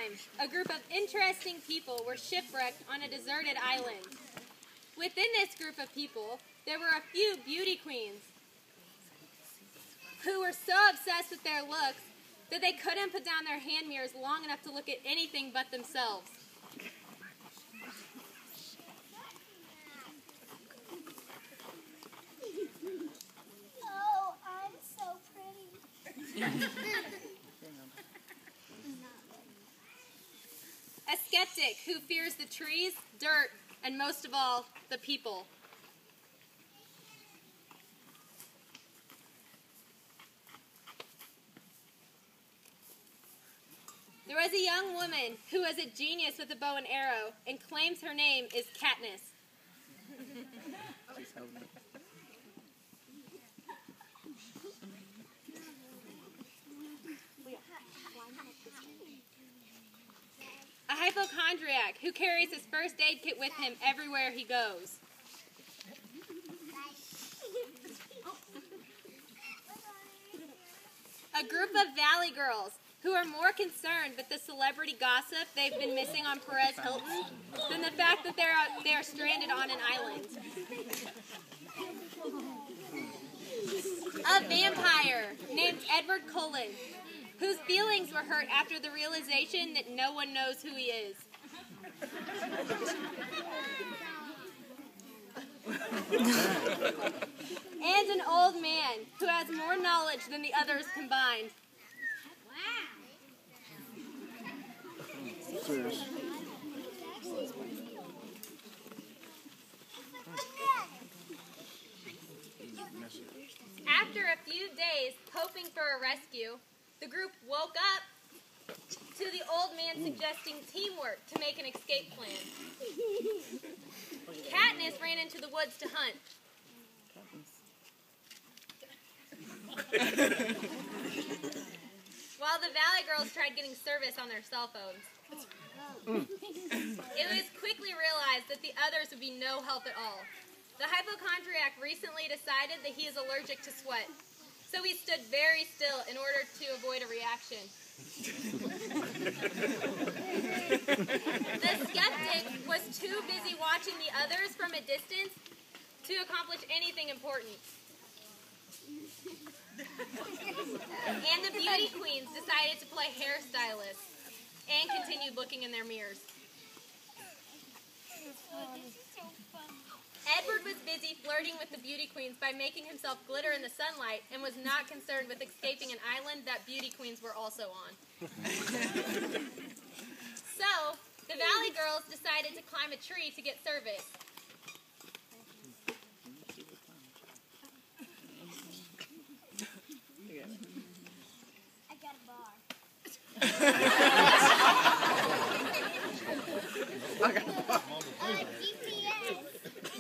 time, a group of interesting people were shipwrecked on a deserted island. Within this group of people, there were a few beauty queens who were so obsessed with their looks that they couldn't put down their hand mirrors long enough to look at anything but themselves. Oh, I'm so pretty. A skeptic who fears the trees, dirt, and most of all, the people. There was a young woman who was a genius with a bow and arrow and claims her name is Katniss. A hypochondriac who carries his first aid kit with him everywhere he goes. A group of valley girls who are more concerned with the celebrity gossip they've been missing on Perez Hilton than the fact that they are stranded on an island. A vampire named Edward Cullen, whose feelings were hurt after the realization that no one knows who he is. And an old man who has more knowledge than the others combined. After a few days hoping for a rescue, the group woke up to the old man suggesting teamwork to make an escape plan. Katniss ran into the woods to hunt. While the Valley Girls tried getting service on their cell phones. It was quickly realized that the others would be no help at all. The hypochondriac recently decided that he is allergic to sweat, so he stood very still in order to avoid a reaction. The skeptic was too busy watching the others from a distance to accomplish anything important. And the beauty queens decided to play hairstylists and continued looking in their mirrors. Edward was busy flirting with the beauty queens by making himself glitter in the sunlight and was not concerned with escaping an island that beauty queens were also on. So, the Valley Girls decided to climb a tree to get service. I got a bar. GPS.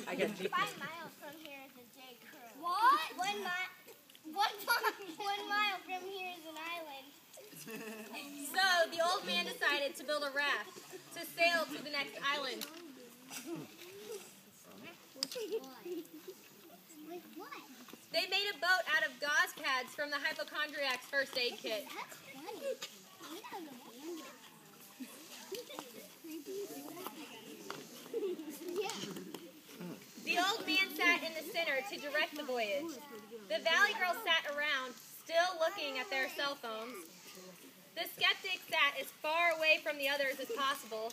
I got GPS. 5 miles from here is a J. Crew. What? 1 mile from here is an island. So, the old man decided to build a raft to sail to the next island. With what? They made a boat out of gauze pads from the hypochondriac's first aid kit. That's funny. I don't remember. The old man sat in the center to direct the voyage. The Valley Girls sat around, still looking at their cell phones. The skeptic sat as far away from the others as possible.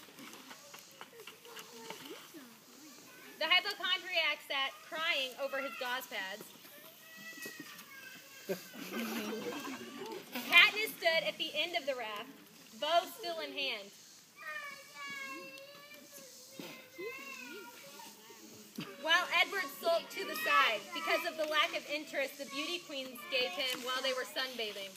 The hypochondriac sat crying over his gauze pads. Katniss stood at the end of the raft, bow still in hand. While Edward sulked to the side because of the lack of interest the beauty queens gave him while they were sunbathing.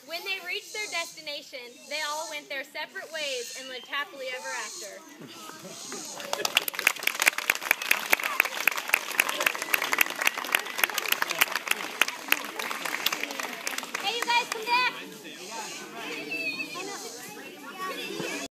When they reached their destination, they all went their separate ways and lived happily ever after.